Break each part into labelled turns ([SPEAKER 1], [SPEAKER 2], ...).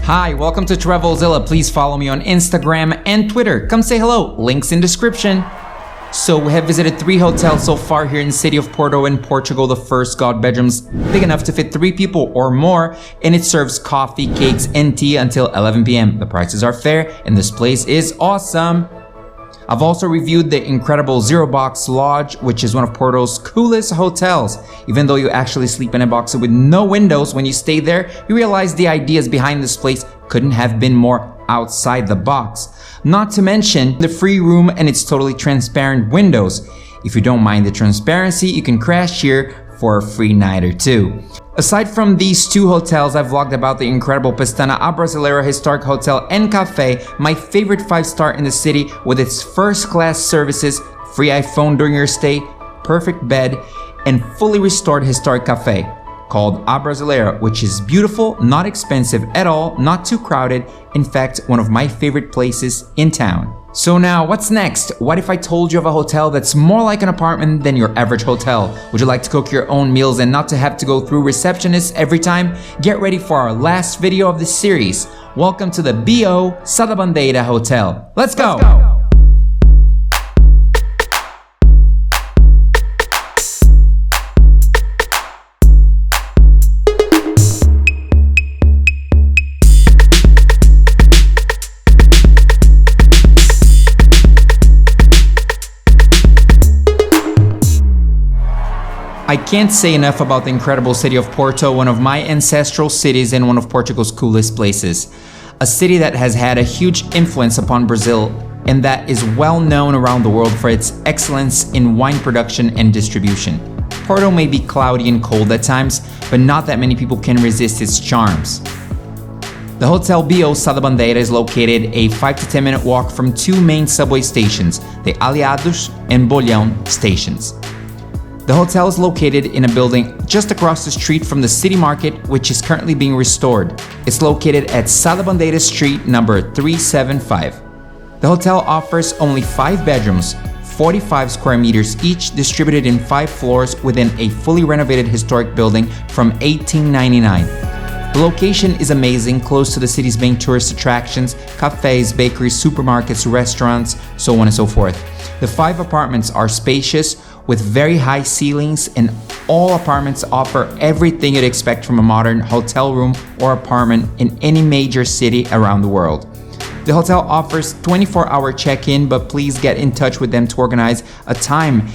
[SPEAKER 1] Hi, welcome to Travelzilla. Please follow me on Instagram and Twitter. Come say hello, links in description. So we have visited 3 hotels so far here in the city of Porto in Portugal. The first got bedrooms big enough to fit 3 people or more, and it serves coffee, cakes, and tea until 11 p.m. The prices are fair, and this place is awesome. I've also reviewed the incredible Zero Box Lodge, which is one of Porto's coolest hotels. Even though you actually sleep in a box with no windows, when you stay there, you realize the ideas behind this place couldn't have been more outside the box. Not to mention the free room and its totally transparent windows. If you don't mind the transparency, you can crash here for a free night or 2. Aside from these 2 hotels, I've vlogged about the incredible Pestana a Brasileira Historic Hotel and Cafe, my favorite 5-star in the city with its first-class services, free iPhone during your stay, perfect bed, and fully restored historic cafe called A Brasileira, which is beautiful, not expensive at all, not too crowded, in fact, one of my favorite places in town. So now, what's next? What if I told you of a hotel that's more like an apartment than your average hotel? Would you like to cook your own meals and not to have to go through receptionists every time? Get ready for our last video of this series. Welcome to the BO Sada Bandeira Hotel. Let's go! I can't say enough about the incredible city of Porto, one of my ancestral cities and one of Portugal's coolest places. A city that has had a huge influence upon Brazil and that is well known around the world for its excellence in wine production and distribution. Porto may be cloudy and cold at times, but not that many people can resist its charms. The Hotel BO Sada Bandeira is located a 5 to 10 minute walk from 2 main subway stations, the Aliados and BOLHÃO stations. The hotel is located in a building just across the street from the city market, which is currently being restored. It's located at Sada Bandeira Street number 375. The hotel offers only 5 bedrooms, 45 square meters each, distributed in 5 floors within a fully renovated historic building from 1899. The location is amazing, close to the city's main tourist attractions, cafes, bakeries, supermarkets, restaurants, so on and so forth. The 5 apartments are spacious, with very high ceilings, and all apartments offer everything you'd expect from a modern hotel room or apartment in any major city around the world. The hotel offers 24-hour check-in, but please get in touch with them to organize a time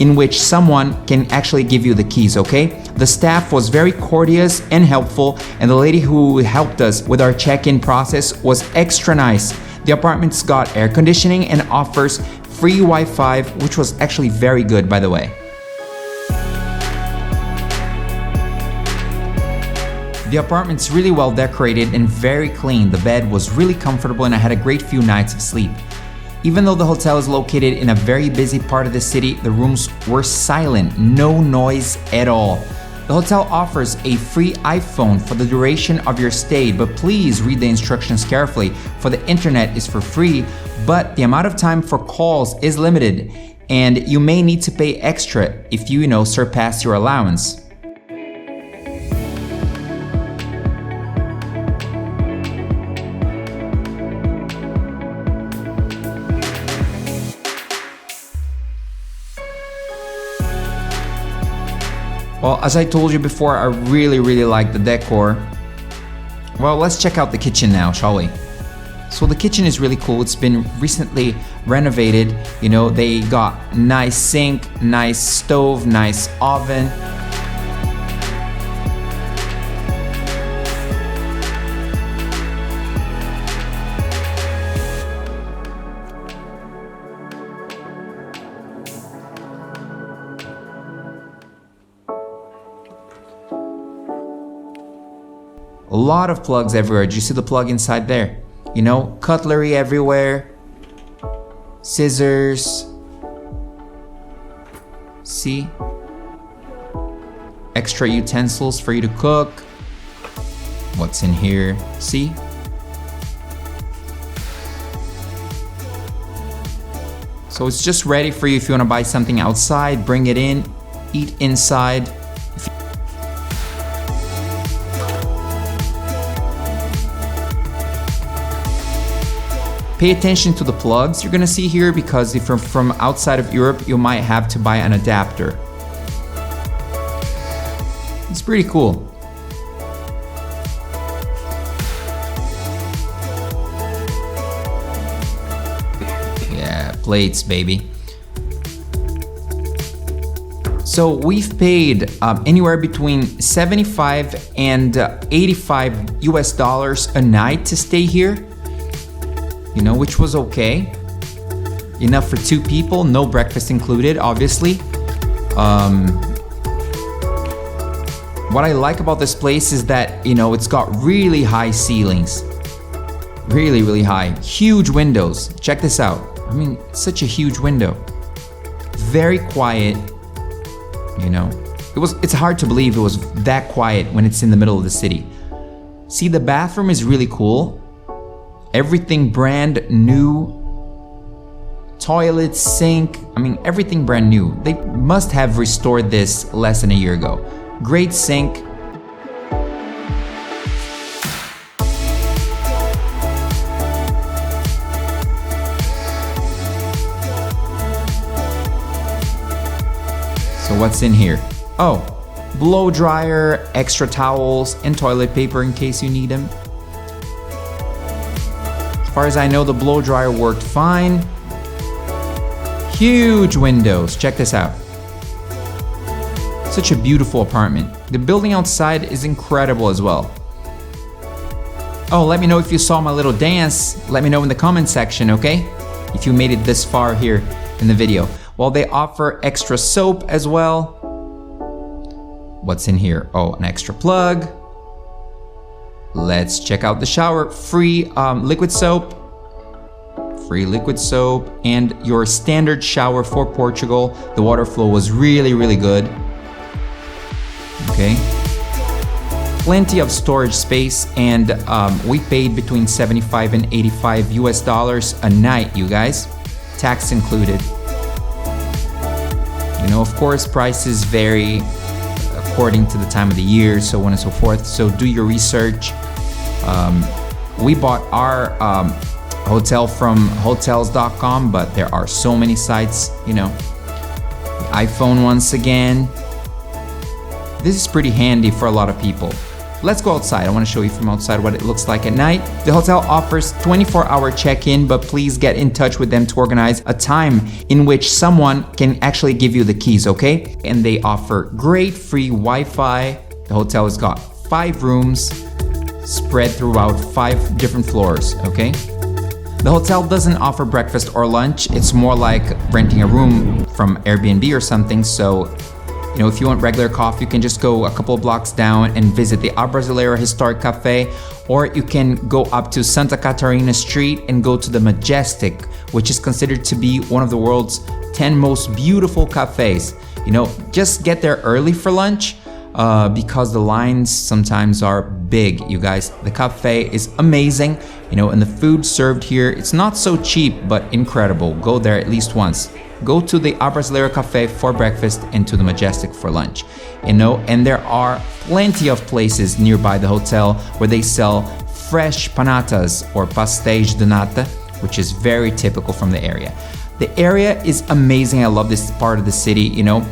[SPEAKER 1] in which someone can actually give you the keys, okay? The staff was very courteous and helpful, and the lady who helped us with our check-in process was extra nice. The apartment's got air conditioning and offers free Wi-Fi, which was actually very good, by the way. The apartment's really well decorated and very clean. The bed was really comfortable and I had a great few nights of sleep. Even though the hotel is located in a very busy part of the city, the rooms were silent, no noise at all. The hotel offers a free iPhone for the duration of your stay, but please read the instructions carefully, for the internet is for free, but the amount of time for calls is limited, and you may need to pay extra if you surpass your allowance. Well, as I told you before, I really like the decor. Well, let's check out the kitchen now, shall we? So the kitchen is really cool. It's been recently renovated. They got nice sink, nice stove, nice oven. A lot of plugs everywhere. Do you see the plug inside there? Cutlery everywhere. Scissors. See? Extra utensils for you to cook. What's in here? See? So it's just ready for you if you want to buy something outside, bring it in, eat inside. Pay attention to the plugs you're gonna see here, because if you're from outside of Europe, you might have to buy an adapter. It's pretty cool. Yeah, plates, baby. So we've paid anywhere between 75 and 85 US dollars a night to stay here. You know, which was okay. Enough for 2 people, no breakfast included, obviously. What I like about this place is that, you know, it's got really high ceilings. Really, really high. Huge windows. Check this out. I mean, such a huge window. Very quiet, you know. It's hard to believe it was that quiet when it's in the middle of the city. See, the bathroom is really cool. Everything brand new. Toilet, sink, I mean, everything brand new. They must have restored this less than a year ago. Great sink. So what's in here? Oh, blow dryer, extra towels, and toilet paper in case you need them. As far as I know, the blow dryer worked fine. Huge windows, check this out. Such a beautiful apartment. The building outside is incredible as well. Oh, let me know if you saw my little dance. Let me know in the comment section, okay? If you made it this far here in the video. Well, they offer extra soap as well. What's in here? Oh, an extra plug. Let's check out the shower. Free liquid soap. Free liquid soap and your standard shower for Portugal. The water flow was really, really good. Okay. Plenty of storage space, and we paid between 75 and 85 US dollars a night, you guys. Tax included. You know, of course, prices vary according to the time of the year, so on and so forth. So do your research. We bought our hotel from hotels.com, but there are so many sites, you know. The iPhone once again. This is pretty handy for a lot of people. Let's go outside. I want to show you from outside what it looks like at night. The hotel offers 24-hour check-in, but please get in touch with them to organize a time in which someone can actually give you the keys, okay? And they offer great free Wi-Fi. The hotel has got 5 rooms spread throughout 5 different floors, okay? The hotel doesn't offer breakfast or lunch. It's more like renting a room from Airbnb or something. So, you know, if you want regular coffee, you can just go a couple of blocks down and visit the A Brasileira Historic Cafe, or you can go up to Santa Catarina Street and go to the Majestic, which is considered to be one of the world's 10 most beautiful cafes. You know, just get there early for lunch because the lines sometimes are big, you guys. The cafe is amazing, you know, and the food served here, it's not so cheap, but incredible. Go there at least once. Go to the A Brasileira Cafe for breakfast and to the Majestic for lunch. You know, and there are plenty of places nearby the hotel where they sell fresh panatas or pastéis de nata, which is very typical from the area. The area is amazing. I love this part of the city, you know.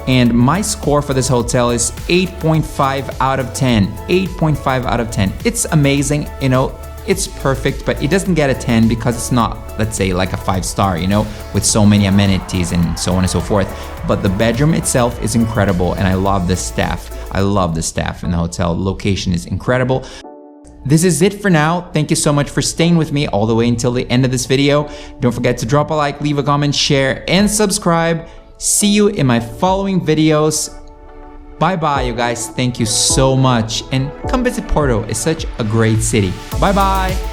[SPEAKER 1] And my score for this hotel is 8.5 out of 10. 8.5 out of 10. It's amazing, you know. It's perfect, but it doesn't get a 10 because it's not, let's say, like a 5-star, you know, with so many amenities and so on and so forth. But the bedroom itself is incredible, and I love the staff. I love the staff in the hotel. The location is incredible. This is it for now. Thank you so much for staying with me all the way until the end of this video. Don't forget to drop a like, leave a comment, share, and subscribe. See you in my following videos. Bye-bye, you guys. Thank you so much. And come visit Porto. It's such a great city. Bye-bye.